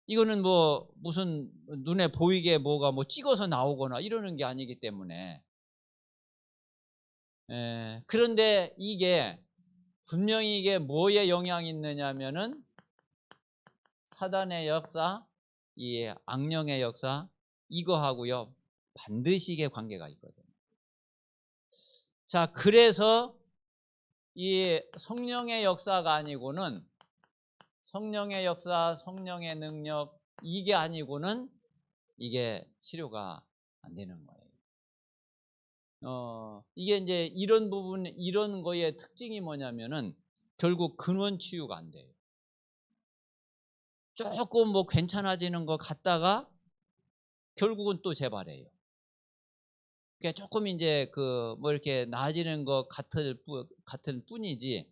이거는 뭐 무슨 눈에 보이게 뭐가 뭐 찍어서 나오거나 이러는 게 아니기 때문에. 그런데 이게 분명히 이게 뭐에 영향이 있느냐면은 사단의 역사, 이 악령의 역사, 이거하고요 반드시 이게 관계가 있거든요. 자, 그래서 이 성령의 역사가 아니고는, 성령의 역사, 성령의 능력, 이게 아니고는 이게 치료가 안 되는 거예요. 이게 이제 이런 부분, 이런 거의 특징이 뭐냐면은 결국 근원 치유가 안 돼요. 조금 뭐 괜찮아지는 것 같다가 결국은 또 재발해요. 그게 조금 이제 그 뭐 이렇게 나아지는 것 같을 뿐이지,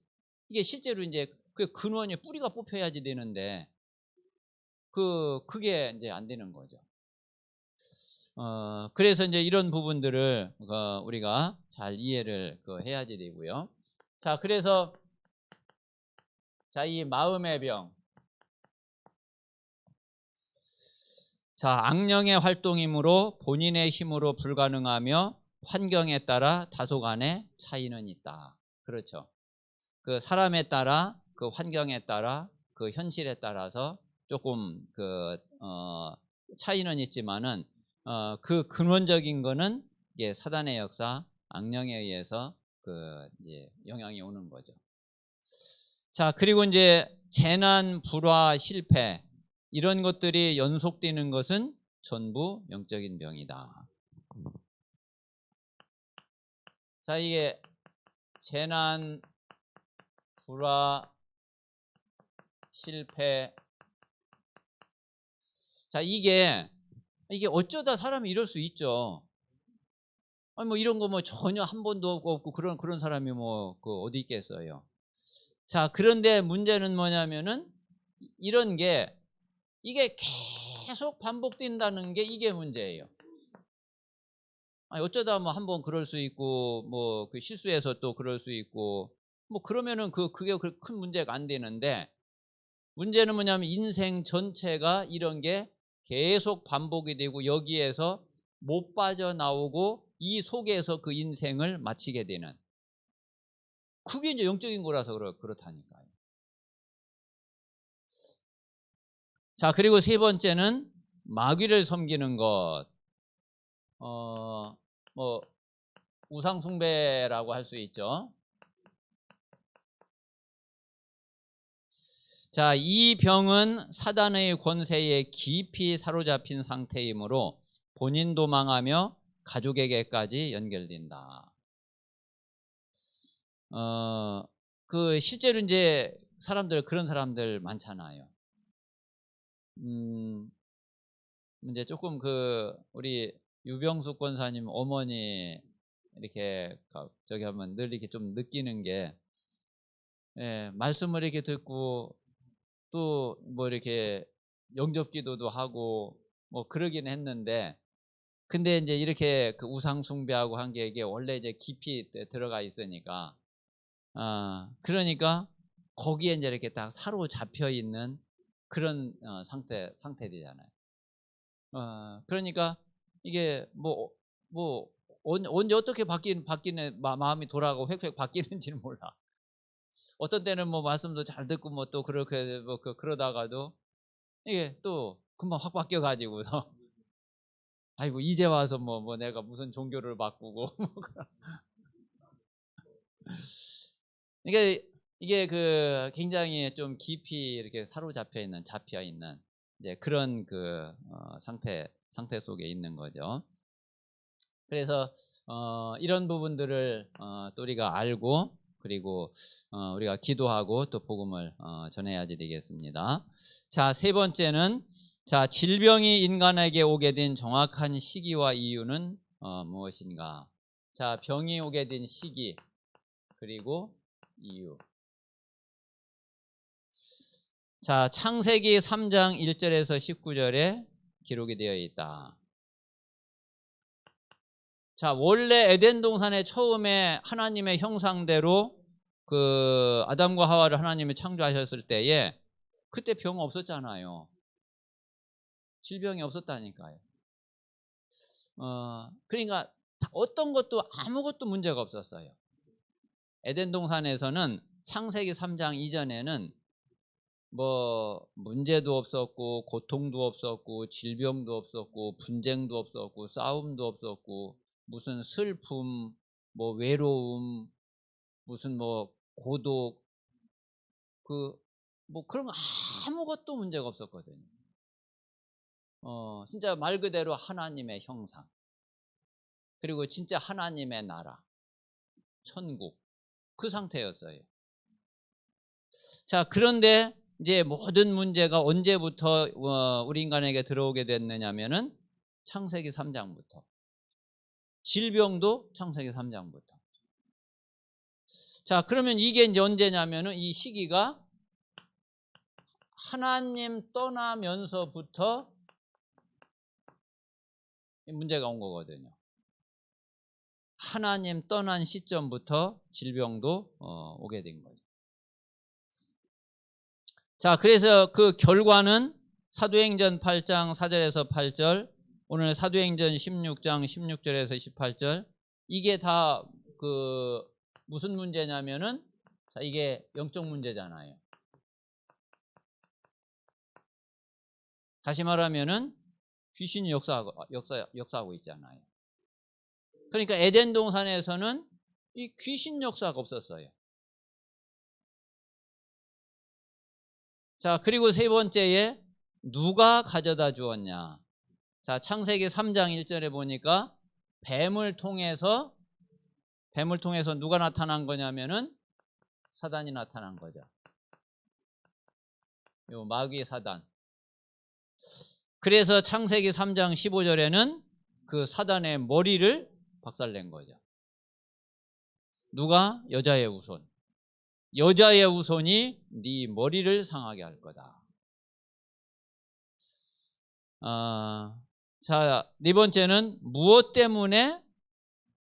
이게 실제로 이제 그 근원이 뿌리가 뽑혀야지 되는데 그게 이제 안 되는 거죠. 그래서 이제 이런 부분들을 우리가 잘 이해를 해야지 되고요. 자, 그래서 자, 이 마음의 병. 자, 악령의 활동이므로 본인의 힘으로 불가능하며 환경에 따라 다소간의 차이는 있다. 그렇죠. 그 사람에 따라, 그 환경에 따라, 그 현실에 따라서 조금 차이는 있지만은 그 근원적인 거는 이게 사단의 역사, 악령에 의해서 이제 영향이 오는 거죠. 자, 그리고 이제 재난, 불화, 실패, 이런 것들이 연속되는 것은 전부 영적인 병이다. 자, 이게 재난, 불화, 실패. 자, 이게 어쩌다 사람이 이럴 수 있죠. 아니 뭐 이런 거 뭐 전혀 한 번도 없고 그런 사람이 뭐 어디 있겠어요. 자, 그런데 문제는 뭐냐면은 이런 게 이게 계속 반복된다는 게 이게 문제예요. 아니 어쩌다 뭐 한 번 그럴 수 있고 뭐 실수해서 또 그럴 수 있고 뭐 그러면은 그게 큰 문제가 안 되는데, 문제는 뭐냐면 인생 전체가 이런 게 계속 반복이 되고 여기에서 못 빠져나오고 이 속에서 그 인생을 마치게 되는, 그게 이제 영적인 거라서 그렇다니까요. 자, 그리고 세 번째는 마귀를 섬기는 것. 뭐 우상 숭배라고 할 수 있죠. 자, 이 병은 사단의 권세에 깊이 사로잡힌 상태이므로 본인도 망하며 가족에게까지 연결된다. 실제로 이제 그런 사람들 많잖아요. 이제 조금 우리 유병숙 권사님 어머니 이렇게 저기 하면 늘 이렇게 좀 느끼는 게, 말씀을 이렇게 듣고 또 뭐 이렇게 영접 기도도 하고 뭐 그러긴 했는데, 근데 이제 이렇게 우상 숭배하고 한 게 이게 원래 이제 깊이 들어가 있으니까, 그러니까 거기에 이제 이렇게 딱 사로잡혀 있는 그런 상태되잖아요. 그러니까 이게 뭐 언제 어떻게 바뀌는 마음이 돌아가고 획획 바뀌는지는 몰라. 어떤 때는 뭐 말씀도 잘 듣고 뭐 또 그렇게 뭐 그러다가도 이게 또 금방 확 바뀌어 가지고서 아이고 이제 와서 뭐 내가 무슨 종교를 바꾸고 뭐 이게 굉장히 좀 깊이 이렇게 잡혀 있는 이제 그런 상태 속에 있는 거죠. 그래서 이런 부분들을 또 우리가 알고, 그리고 우리가 기도하고 또 복음을 전해야지 되겠습니다. 자, 세 번째는, 자, 질병이 인간에게 오게 된 정확한 시기와 이유는 무엇인가? 자, 병이 오게 된 시기 그리고 이유. 자, 창세기 3장 1절에서 19절에 기록이 되어 있다. 자, 원래 에덴 동산에 처음에 하나님의 형상대로 아담과 하와를 하나님이 창조하셨을 때에 그때 병 없었잖아요. 질병이 없었다니까요. 그러니까 어떤 것도 아무것도 문제가 없었어요. 에덴 동산에서는 창세기 3장 이전에는 뭐 문제도 없었고 고통도 없었고 질병도 없었고 분쟁도 없었고 싸움도 없었고 무슨 슬픔 뭐 외로움 무슨 뭐 고독 뭐 그런 거 아무것도 문제가 없었거든요. 진짜 말 그대로 하나님의 형상 그리고 진짜 하나님의 나라 천국 그 상태였어요. 자, 그런데 이제 모든 문제가 언제부터 우리 인간에게 들어오게 됐느냐면은 창세기 3장부터. 질병도 창세기 3장부터. 자, 그러면 이게 이제 언제냐면은 이 시기가 하나님 떠나면서부터 문제가 온 거거든요. 하나님 떠난 시점부터 질병도 오게 된 거죠. 자, 그래서 그 결과는 사도행전 8장 4절에서 8절, 오늘 사도행전 16장 16절에서 18절, 이게 다 무슨 문제냐면은, 자, 이게 영적 문제잖아요. 다시 말하면은 귀신이 역사하고 있잖아요. 그러니까 에덴 동산에서는 이 귀신 역사가 없었어요. 자, 그리고 세 번째에 누가 가져다 주었냐. 자, 창세기 3장 1절에 보니까 뱀을 통해서 누가 나타난 거냐면은 사단이 나타난 거죠. 요 마귀의 사단. 그래서 창세기 3장 15절에는 그 사단의 머리를 박살낸 거죠. 누가? 여자의 후손. 여자의 후손이 네 머리를 상하게 할 거다. 자, 네 번째는 무엇 때문에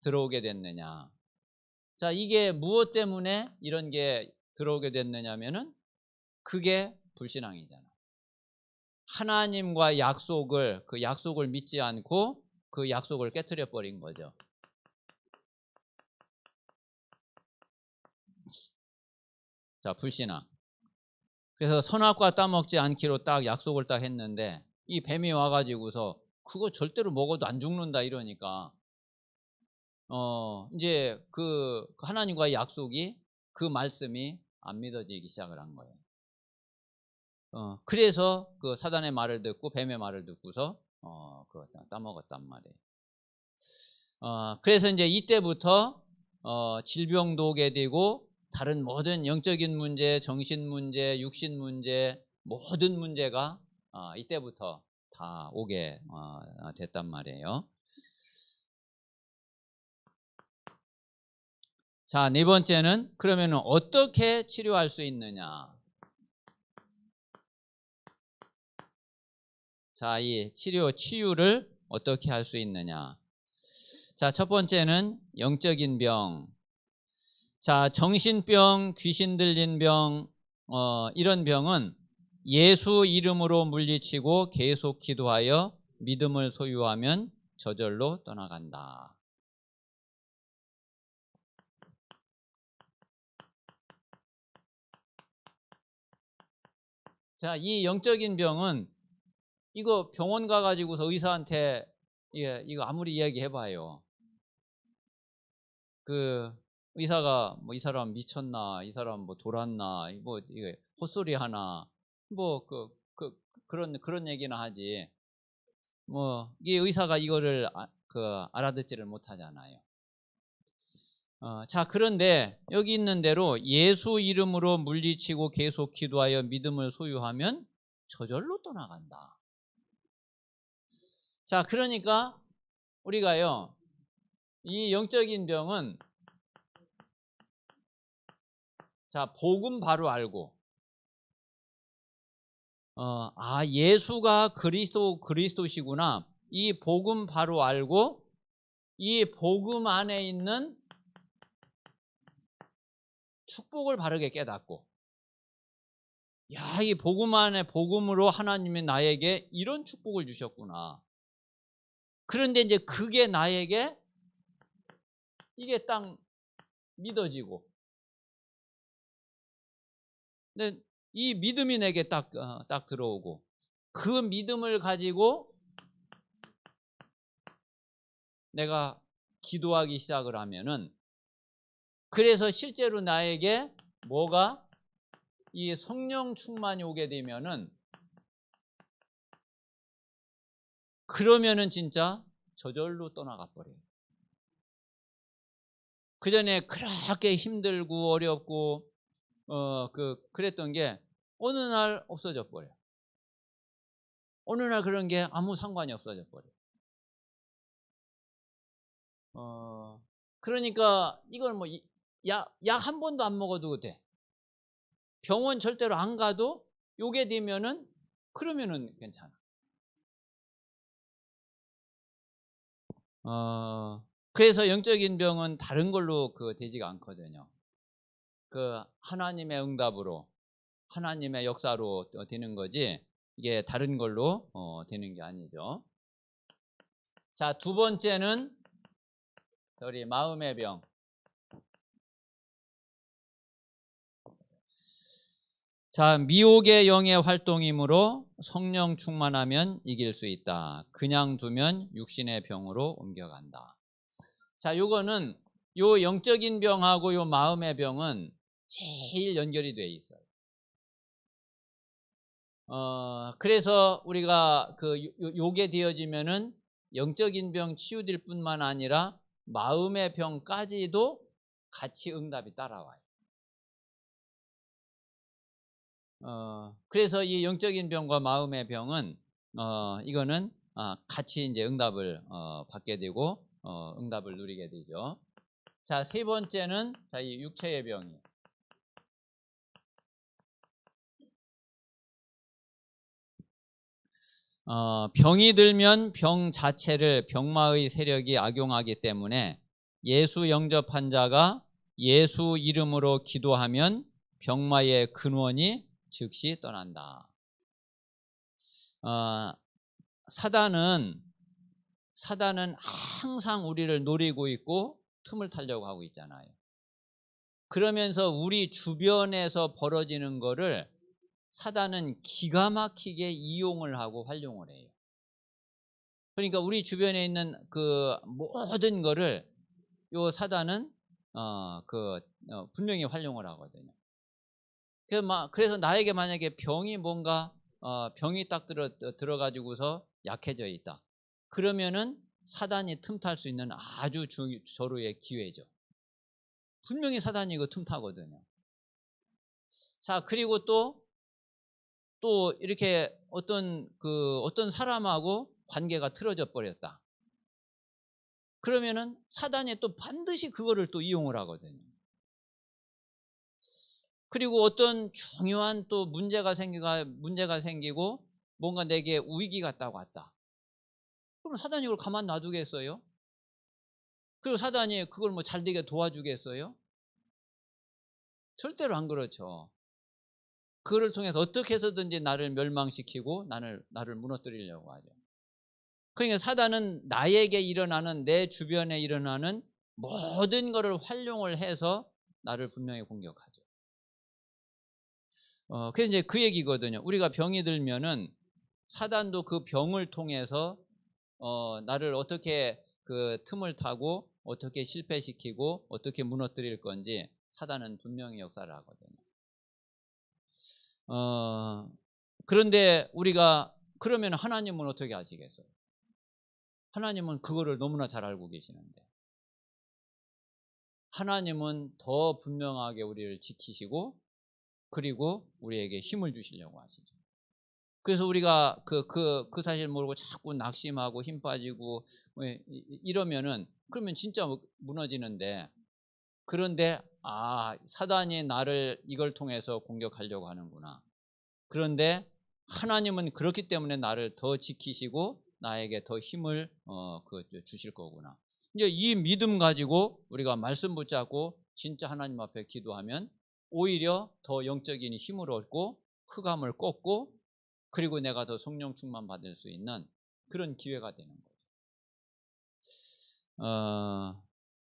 들어오게 됐느냐. 자, 이게 무엇 때문에 이런 게 들어오게 됐느냐면은 그게 불신앙이잖아. 하나님과 그 약속을 믿지 않고 그 약속을 깨트려 버린 거죠. 자, 불신앙. 그래서 선악과 따먹지 않기로 딱 약속을 딱 했는데 이 뱀이 와가지고서 그거 절대로 먹어도 안 죽는다 이러니까 이제 그 하나님과의 약속이 그 말씀이 안 믿어지기 시작을 한 거예요. 그래서 그 사단의 말을 듣고 뱀의 말을 듣고서 그거 따먹었단 말이에요. 그래서 이제 이때부터 질병도 오게 되고 다른 모든 영적인 문제, 정신 문제, 육신 문제 모든 문제가 이때부터 다 오게 됐단 말이에요. 자, 네 번째는 그러면 어떻게 치료할 수 있느냐. 자, 이 치유를 어떻게 할 수 있느냐. 자, 첫 번째는 영적인 병. 자, 정신병, 귀신 들린 병, 이런 병은 예수 이름으로 물리치고 계속 기도하여 믿음을 소유하면 저절로 떠나간다. 자, 이 영적인 병은 이거 병원 가가지고서 의사한테 이거 아무리 이야기해봐요. 그 의사가 뭐 이 사람 미쳤나, 이 사람 뭐 돌았나, 뭐 이게 헛소리 하나, 뭐 그런 얘기나 하지. 뭐 이 의사가 이거를 알아듣지를 못하잖아요. 자, 그런데 여기 있는 대로 예수 이름으로 물리치고 계속 기도하여 믿음을 소유하면 저절로 떠나간다. 자, 그러니까 우리가요 이 영적인 병은 자, 복음 바로 알고 예수가 그리스도시구나. 이 복음 바로 알고 이 복음 안에 있는 축복을 바르게 깨닫고 야, 이 복음 안에 복음으로 하나님이 나에게 이런 축복을 주셨구나. 그런데 이제 그게 나에게 이게 딱 믿어지고, 근데 이 믿음이 내게 딱 들어오고, 그 믿음을 가지고 내가 기도하기 시작을 하면은, 그래서 실제로 나에게 뭐가 이 성령 충만이 오게 되면은, 그러면은 진짜 저절로 떠나가 버려요. 그 전에 그렇게 힘들고 어렵고 그랬던 게 어느 날 없어져 버려. 어느 날 그런 게 아무 상관이 없어져 버려. 그러니까 이걸 뭐 약 한 번도 안 먹어도 돼. 병원 절대로 안 가도 요게 되면은 그러면은 괜찮아. 그래서 영적인 병은 다른 걸로 되지가 않거든요. 하나님의 응답으로, 하나님의 역사로 되는 거지, 이게 다른 걸로 되는 게 아니죠. 자, 두 번째는 우리 마음의 병. 자, 미혹의 영의 활동이므로 성령 충만하면 이길 수 있다. 그냥 두면 육신의 병으로 옮겨간다. 자, 요거는 요 영적인 병하고 요 마음의 병은 제일 연결이 돼 있어요. 그래서 우리가 요게 되어지면은 영적인 병 치유될 뿐만 아니라 마음의 병까지도 같이 응답이 따라와요. 그래서 이 영적인 병과 마음의 병은 이거는 같이 이제 응답을 받게 되고 응답을 누리게 되죠. 자, 세 번째는 이 육체의 병이에요. 병이 들면 병 자체를 병마의 세력이 악용하기 때문에 예수 영접한 자가 예수 이름으로 기도하면 병마의 근원이 즉시 떠난다. 사단은 항상 우리를 노리고 있고 틈을 타려고 하고 있잖아요. 그러면서 우리 주변에서 벌어지는 거를 사단은 기가 막히게 이용을 하고 활용을 해요. 그러니까 우리 주변에 있는 모든 거를 요 사단은 분명히 활용을 하거든요. 그래서 나에게 만약에 병이 뭔가 병이 딱 들어가지고서 약해져 있다. 그러면은 사단이 틈탈 수 있는 아주 절호의 기회죠. 분명히 사단이 이거 틈타거든요. 자, 그리고 또 이렇게 어떤 사람하고 관계가 틀어져 버렸다. 그러면은 사단이 또 반드시 그거를 또 이용을 하거든요. 그리고 어떤 중요한 또 문제가 생기고 뭔가 내게 위기가 딱 왔다. 그럼 사단이 그걸 가만 놔두겠어요? 그리고 사단이 그걸 뭐 잘 되게 도와주겠어요? 절대로 안 그렇죠. 그거를 통해서 어떻게 해서든지 나를 멸망시키고 나를 무너뜨리려고 하죠. 그러니까 사단은 나에게 일어나는, 내 주변에 일어나는 모든 것을 활용을 해서 나를 분명히 공격하죠. 그래서 이제 그 얘기거든요. 우리가 병이 들면은 사단도 그 병을 통해서 나를 어떻게 틈을 타고 어떻게 실패시키고 어떻게 무너뜨릴 건지 사단은 분명히 역사를 하거든요. 그런데 우리가 그러면 하나님은 어떻게 하시겠어요? 하나님은 그거를 너무나 잘 알고 계시는데, 하나님은 더 분명하게 우리를 지키시고 그리고 우리에게 힘을 주시려고 하시죠. 그래서 우리가 그 사실 모르고 자꾸 낙심하고 힘 빠지고 이러면은 그러면 진짜 무너지는데, 그런데 사단이 나를 이걸 통해서 공격하려고 하는구나. 그런데 하나님은 그렇기 때문에 나를 더 지키시고 나에게 더 힘을 주실 거구나. 이제 이 믿음 가지고 우리가 말씀 붙잡고 진짜 하나님 앞에 기도하면 오히려 더 영적인 힘을 얻고 흑암을 꺾고 그리고 내가 더 성령 충만 받을 수 있는 그런 기회가 되는 거죠.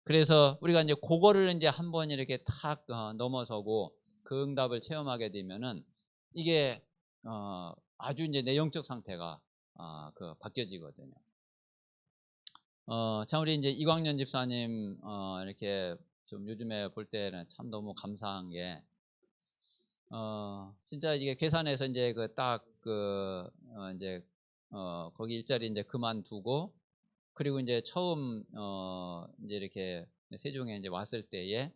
그래서 우리가 이제 그거를 이제 한번 이렇게 탁 넘어서고 그 응답을 체험하게 되면은 이게 아주 이제 내 영적 상태가 바뀌어지거든요. 참 우리 이제 이광년 집사님 이렇게 좀 요즘에 볼 때는 참 너무 감사한 게 진짜 이게 괴산에서 이제 그 딱 이제 거기 일자리 이제 그만두고 그리고 이제 처음 이제 이렇게 세종에 이제 왔을 때에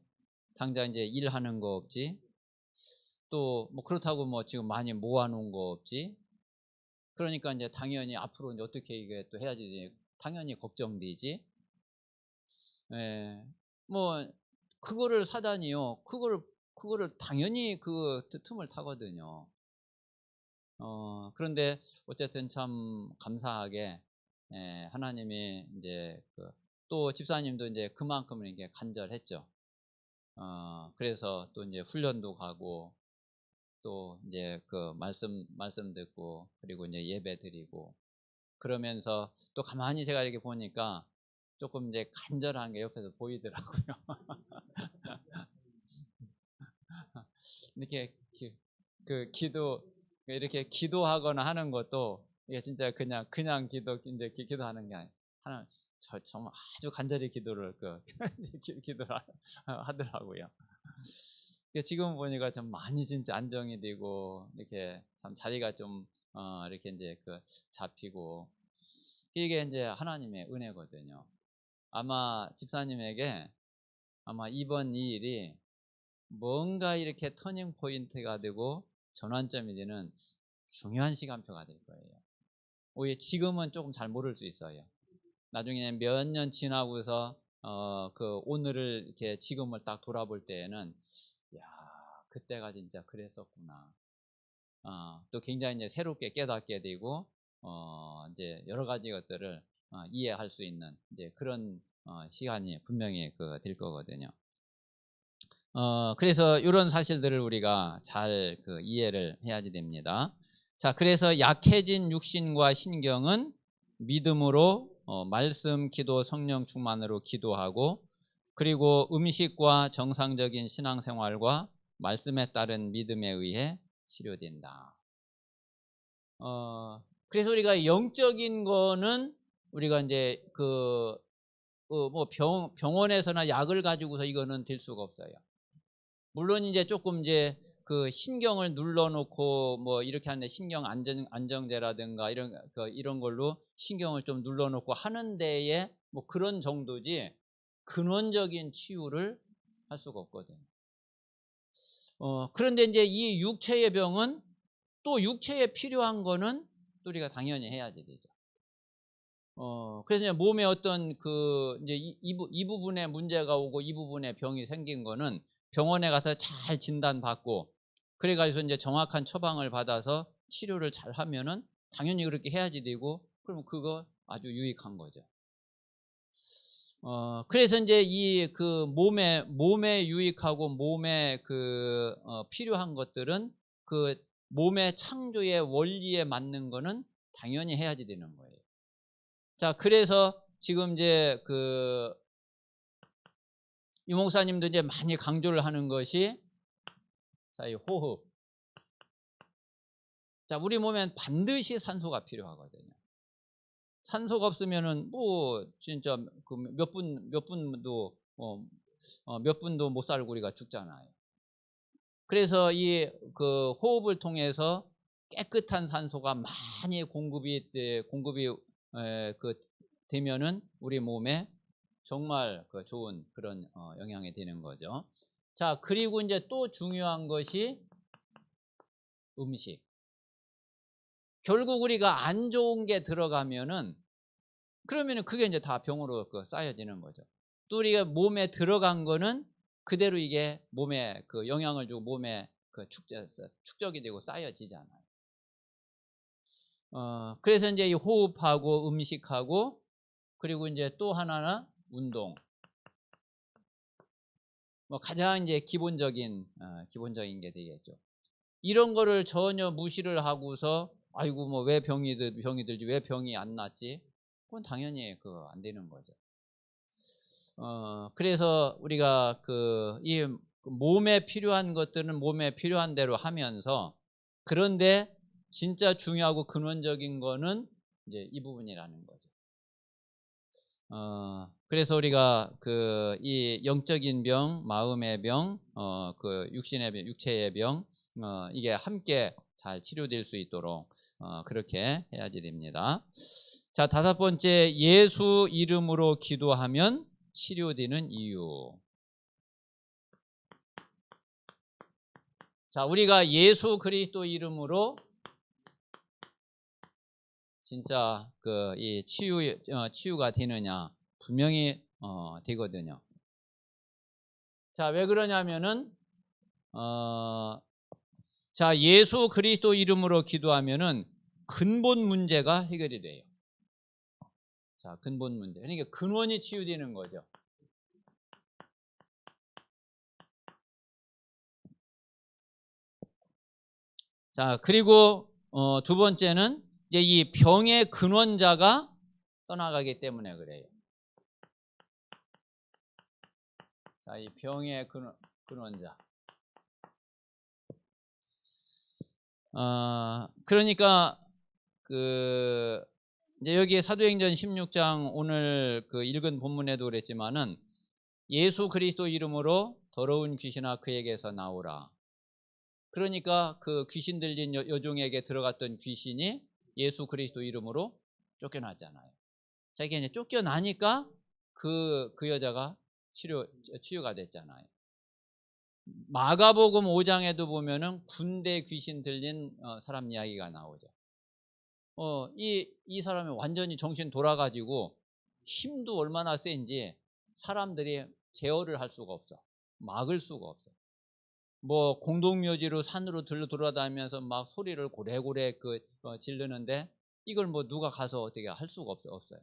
당장 이제 일하는 거 없지, 또 뭐 그렇다고 뭐 지금 많이 모아놓은 거 없지. 그러니까 이제 당연히 앞으로 이제 어떻게 이게 또 해야지 당연히 걱정되지. 예. 뭐 그거를 사다니요. 그거를 당연히 그 틈을 타거든요. 그런데 어쨌든 참 감사하게 하나님이 이제 또 집사님도 이제 그만큼 이게 간절했죠. 그래서 또 이제 훈련도 가고 또 이제 그 말씀 듣고 그리고 이제 예배 드리고 그러면서 또 가만히 제가 이렇게 보니까 조금 이제 간절한 게 옆에서 보이더라고요. 이렇게 기도 이렇게 기도하거나 하는 것도 이게 진짜 그냥 이제 기도하는 게 아니라 하나 정말 아주 간절히 기도를 기도를 하더라고요. 지금 보니까 좀 많이 진짜 안정이 되고 이렇게 참 자리가 좀 이렇게 이제 잡히고 이게 이제 하나님의 은혜거든요. 아마 집사님에게 아마 이번 이 일이 뭔가 이렇게 터닝 포인트가 되고 전환점이 되는 중요한 시간표가 될 거예요. 오히려 지금은 조금 잘 모를 수 있어요. 나중에 몇 년 지나고서 오늘을 이렇게 지금을 딱 돌아볼 때에는 야, 그때가 진짜 그랬었구나. 또 굉장히 이제 새롭게 깨닫게 되고 이제 여러 가지 것들을 이해할 수 있는 이제 그런 시간이 분명히 될 거거든요. 그래서 이런 사실들을 우리가 잘 이해를 해야지 됩니다. 자, 그래서 약해진 육신과 신경은 믿음으로 말씀, 기도, 성령 충만으로 기도하고 그리고 음식과 정상적인 신앙생활과 말씀에 따른 믿음에 의해 치료된다. 그래서 우리가 영적인 거는 우리가 이제 뭐 병원에서나 약을 가지고서 이거는 될 수가 없어요. 물론 이제 조금 이제 신경을 눌러놓고 뭐 이렇게 하는데 신경 안정제라든가 이런 걸로 신경을 좀 눌러놓고 하는 데에 뭐 그런 정도지 근원적인 치유를 할 수가 없거든요. 그런데 이제 이 육체의 병은 또 육체에 필요한 거는 또 우리가 당연히 해야지 되죠. 그래서 이제 몸에 어떤 이제 이 부분에 문제가 오고 이 부분에 병이 생긴 거는 병원에 가서 잘 진단받고 그래가지고 이제 정확한 처방을 받아서 치료를 잘 하면은 당연히 그렇게 해야지 되고 그러면 그거 아주 유익한 거죠. 그래서 이제 몸에 유익하고 몸에 필요한 것들은 몸의 창조의 원리에 맞는 거는 당연히 해야지 되는 거예요. 자, 그래서 지금 이제 유목사님도 이제 많이 강조를 하는 것이 자, 이 호흡. 자, 우리 몸엔 반드시 산소가 필요하거든요. 산소가 없으면은 뭐 진짜 몇 분도 몇 분도 못 살고 우리가 죽잖아요. 그래서 이 호흡을 통해서 깨끗한 산소가 많이 공급이 되면은 우리 몸에 정말 좋은 그런 영향이 되는 거죠. 자, 그리고 이제 또 중요한 것이 음식. 결국 우리가 안 좋은 게 들어가면은 그러면은 그게 이제 다 병으로 쌓여지는 거죠. 또 우리가 몸에 들어간 거는 그대로 이게 몸에 영향을 주고 몸에 축적이 되고 쌓여지잖아요. 그래서 이제 이 호흡하고 음식하고 그리고 이제 또 하나는 운동. 뭐 가장 이제 기본적인 게 되겠죠. 이런 거를 전혀 무시를 하고서 아이고 뭐 왜 병이 들지 왜 병이 안 낫지? 그건 당연히 그거 안 되는 거죠. 그래서 우리가 이 몸에 필요한 것들은 몸에 필요한 대로 하면서, 그런데 진짜 중요하고 근원적인 거는 이제 이 부분이라는 거죠. 그래서 우리가 이 영적인 병, 마음의 병, 육신의 병, 육체의 병, 이게 함께 잘 치료될 수 있도록 그렇게 해야지 됩니다. 자, 다섯 번째, 예수 이름으로 기도하면 치료되는 이유. 자, 우리가 예수 그리스도 이름으로 진짜 이 치유가 되느냐? 분명히 되거든요. 자, 왜 그러냐면은 자, 예수 그리스도 이름으로 기도하면은 근본 문제가 해결이 돼요. 자, 근본 문제. 그러니까 근원이 치유되는 거죠. 자, 그리고 두 번째는 이제 이 병의 근원자가 떠나가기 때문에 그래요. 자, 이 병의 근원자. 그러니까 이제 여기 사도행전 16장 오늘 읽은 본문에도 그랬지만은 예수 그리스도 이름으로 더러운 귀신아 그에게서 나오라. 그러니까 그 귀신 들린 여종에게 들어갔던 귀신이 예수 그리스도 이름으로 쫓겨났잖아요. 자기가 이제 쫓겨나니까 그 여자가 치유가 됐잖아요. 마가복음 5장에도 보면은 군대 귀신 들린 사람 이야기가 나오죠. 이 사람이 완전히 정신 돌아가지고 힘도 얼마나 센지 사람들이 제어를 할 수가 없어. 막을 수가 없어. 뭐 공동묘지로 산으로 돌아다니면서 막 소리를 고래고래 지르는데 이걸 뭐 누가 가서 어떻게 할 수가 없어요.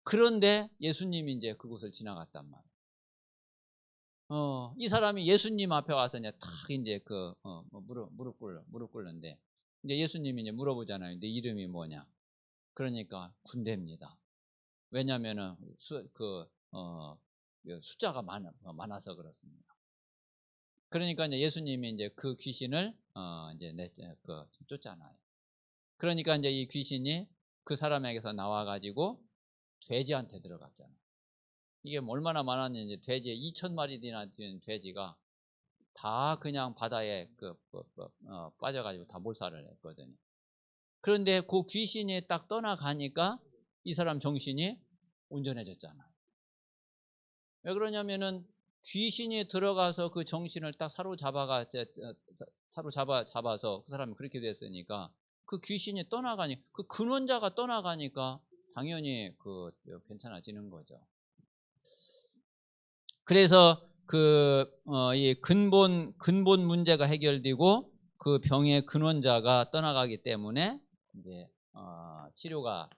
그런데 예수님이 이제 그곳을 지나갔단 말이에요. 이 사람이 예수님 앞에 와서 이제 탁 이제 무릎 꿇는데 이제 예수님이 이제 물어보잖아요. 네 이름이 뭐냐? 그러니까 군대입니다. 왜냐면은 숫자가 많아서 그렇습니다. 그러니까 이제 예수님이 이제 그 귀신을 이제 쫓잖아요. 그러니까 이제 이 귀신이 그 사람에게서 나와가지고 돼지한테 들어갔잖아요. 이게 얼마나 많았는지 돼지 2,000마리나 되는 돼지가 다 그냥 바다에 빠져가지고 다 몰살을 했거든요. 그런데 그 귀신이 딱 떠나가니까 이 사람 정신이 온전해졌잖아요. 왜 그러냐면은 귀신이 들어가서 그 정신을 딱 잡아서 그 사람이 그렇게 됐으니까 그 귀신이 떠나가니 그 근원자가 떠나가니까 당연히 괜찮아지는 거죠. 그래서 이 근본 문제가 해결되고 그 병의 근원자가 떠나가기 때문에 이제 치료가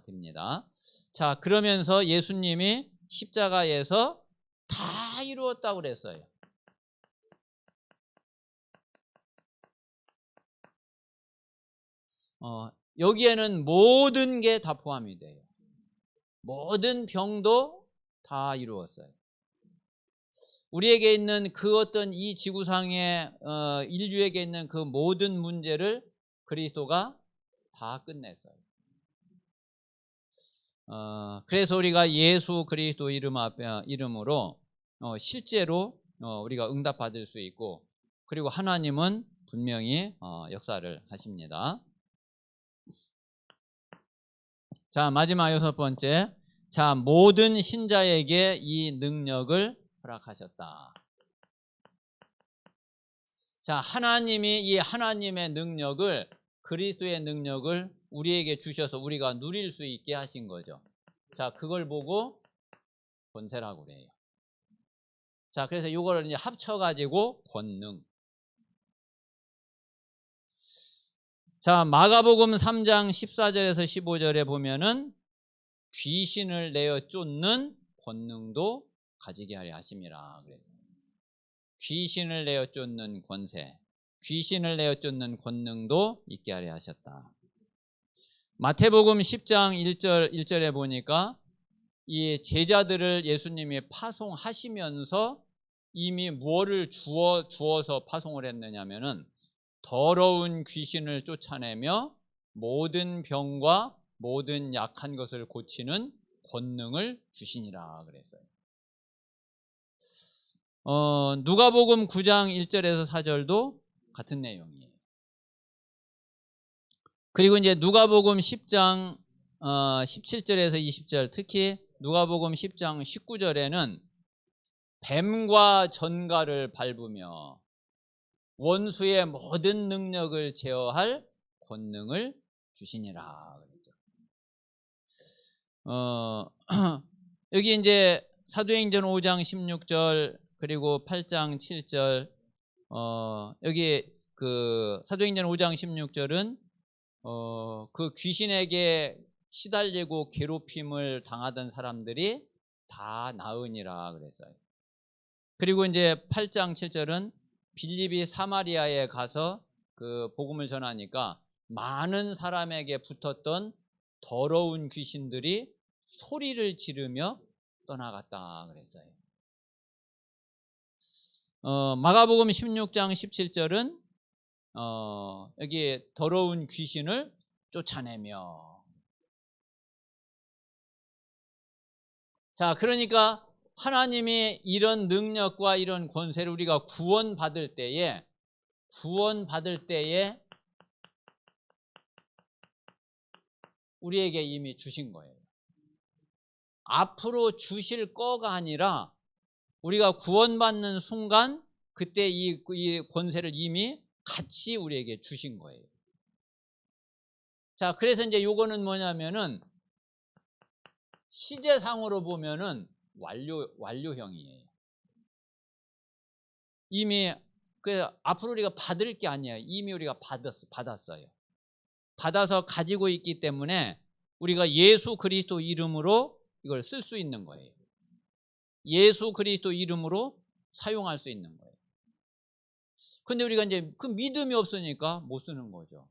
됩니다. 자, 그러면서 예수님이 십자가에서 다 이루었다고 그랬어요. 여기에는 모든 게 다 포함이 돼요. 모든 병도 다 이루었어요. 우리에게 있는 그 어떤 이 지구상의 인류에게 있는 그 모든 문제를 그리스도가 다 끝냈어요. 그래서 우리가 예수 그리스도 이름으로 실제로 우리가 응답받을 수 있고, 그리고 하나님은 분명히 역사를 하십니다. 자, 마지막 여섯 번째. 자, 모든 신자에게 이 능력을 허락하셨다. 자, 하나님이 이 하나님의 능력을, 그리스도의 능력을 우리에게 주셔서 우리가 누릴 수 있게 하신 거죠. 자, 그걸 보고 권세라고 그래요. 자, 그래서 이거를 이제 합쳐가지고 권능. 자, 마가복음 3장 14절에서 15절에 보면은 귀신을 내어 쫓는 권능도 가지게 하려 하심이라 그래서 귀신을 내어 쫓는 권세, 귀신을 내어 쫓는 권능도 있게 하려 하셨다. 마태복음 10장 1절에 보니까 이 제자들을 예수님이 파송하시면서 이미 무엇을 주어서 파송을 했느냐면은 더러운 귀신을 쫓아내며 모든 병과 모든 약한 것을 고치는 권능을 주시니라 그랬어요. 누가복음 9장 1절에서 4절도 같은 내용이에요. 그리고 이제 누가복음 10장 17절에서 20절, 특히 누가복음 10장 19절에는 뱀과 전갈을 밟으며 원수의 모든 능력을 제어할 권능을 주시니라 그랬죠. 여기 이제 사도행전 5장 16절 그리고 8장 7절, 여기 그 사도행전 5장 16절은 그 귀신에게 시달리고 괴롭힘을 당하던 사람들이 다 나으니라 그랬어요. 그리고 이제 8장 7절은 빌립이 사마리아에 가서 그 복음을 전하니까 많은 사람에게 붙었던 더러운 귀신들이 소리를 지르며 떠나갔다 그랬어요. 마가복음 16장 17절은 여기 더러운 귀신을 쫓아내며. 자, 그러니까 하나님이 이런 능력과 이런 권세를 우리가 구원받을 때에 우리에게 이미 주신 거예요. 앞으로 주실 거가 아니라 우리가 구원받는 순간 그때 이 권세를 이미 같이 우리에게 주신 거예요. 자, 그래서 이제 요거는 뭐냐면은 시제상으로 보면은 완료형이에요. 이미 앞으로 우리가 받을 게 아니에요. 이미 우리가 받았어요. 받아서 가지고 있기 때문에 우리가 예수 그리스도 이름으로 이걸 쓸 수 있는 거예요. 예수 그리스도 이름으로 사용할 수 있는 거예요. 근데 우리가 이제 그 믿음이 없으니까 못 쓰는 거죠.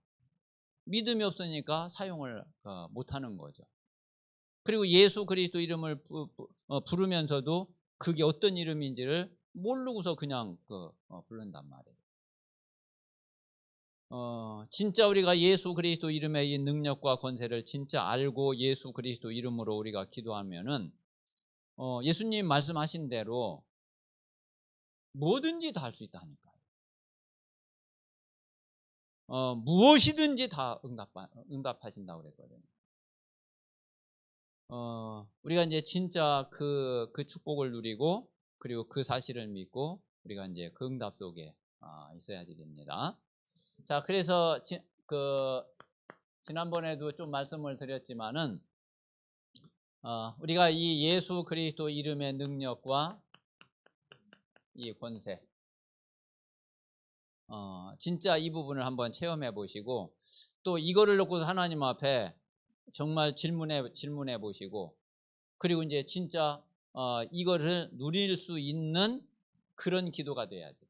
믿음이 없으니까 사용을 못 하는 거죠. 그리고 예수 그리스도 이름을 부르면서도 그게 어떤 이름인지를 모르고서 그냥 부른단 말이에요. 진짜 우리가 예수 그리스도 이름의 이 능력과 권세를 진짜 알고 예수 그리스도 이름으로 우리가 기도하면은 예수님 말씀하신 대로 뭐든지 다 할 수 있다니까요. 무엇이든지 다 응답하신다고 그랬거든요. 우리가 이제 진짜 그 축복을 누리고 그리고 그 사실을 믿고 우리가 이제 그 응답 속에 있어야지 됩니다. 자, 그래서 지난번에도 좀 말씀을 드렸지만은 우리가 이 예수 그리스도 이름의 능력과 이 권세, 진짜 이 부분을 한번 체험해 보시고 또 이거를 놓고 하나님 앞에 정말 질문해 보시고 그리고 이제 진짜 이거를 누릴 수 있는 그런 기도가 돼야 돼요.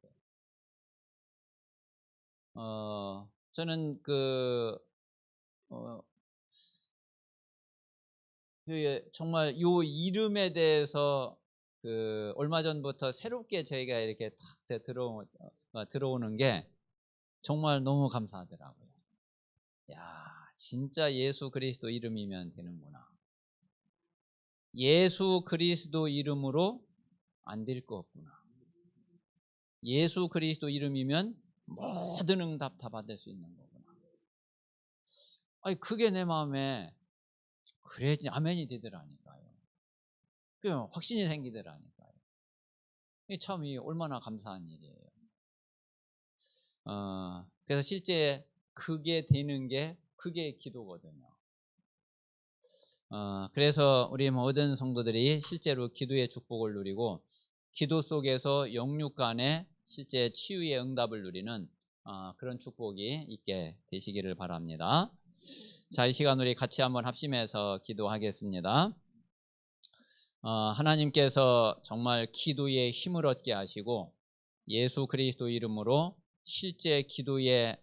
저는 정말 요 이름에 대해서 얼마 전부터 새롭게 저희가 이렇게 탁 들어오는 게 정말 너무 감사하더라고요. 야, 진짜 예수 그리스도 이름이면 되는구나. 예수 그리스도 이름으로 안 될 거 없구나. 예수 그리스도 이름이면 모든 응답 다 받을 수 있는 거구나. 아니, 그게 내 마음에 그래야지 아멘이 되더라니까요. 그 확신이 생기더라니까요. 이 참 얼마나 감사한 일이에요. 그래서 실제 그게 되는 게 그게 기도거든요. 그래서 우리 모든 성도들이 실제로 기도의 축복을 누리고 기도 속에서 영육 간의 실제 치유의 응답을 누리는 그런 축복이 있게 되시기를 바랍니다. 자, 이 시간 우리 같이 한번 합심해서 기도하겠습니다. 하나님께서 정말 기도에 힘을 얻게 하시고 예수 그리스도 이름으로 실제 기도에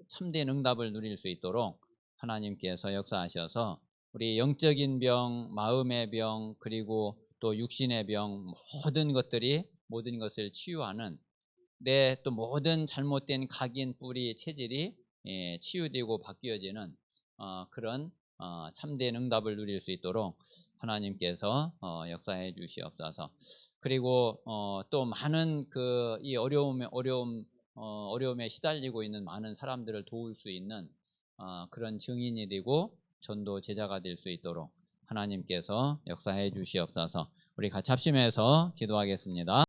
참된 응답을 누릴 수 있도록 하나님께서 역사하셔서 우리 영적인 병, 마음의 병, 그리고 또 육신의 병, 모든 것을 치유하는, 내 또 모든 잘못된 각인, 뿌리, 체질이 치유되고 바뀌어지는 그런 참된 응답을 누릴 수 있도록 하나님께서 역사해 주시옵소서. 그리고 또 많은 이 어려움에 시달리고 있는 많은 사람들을 도울 수 있는 그런 증인이 되고 전도 제자가 될 수 있도록 하나님께서 역사해 주시옵소서. 우리 같이 합심해서 기도하겠습니다.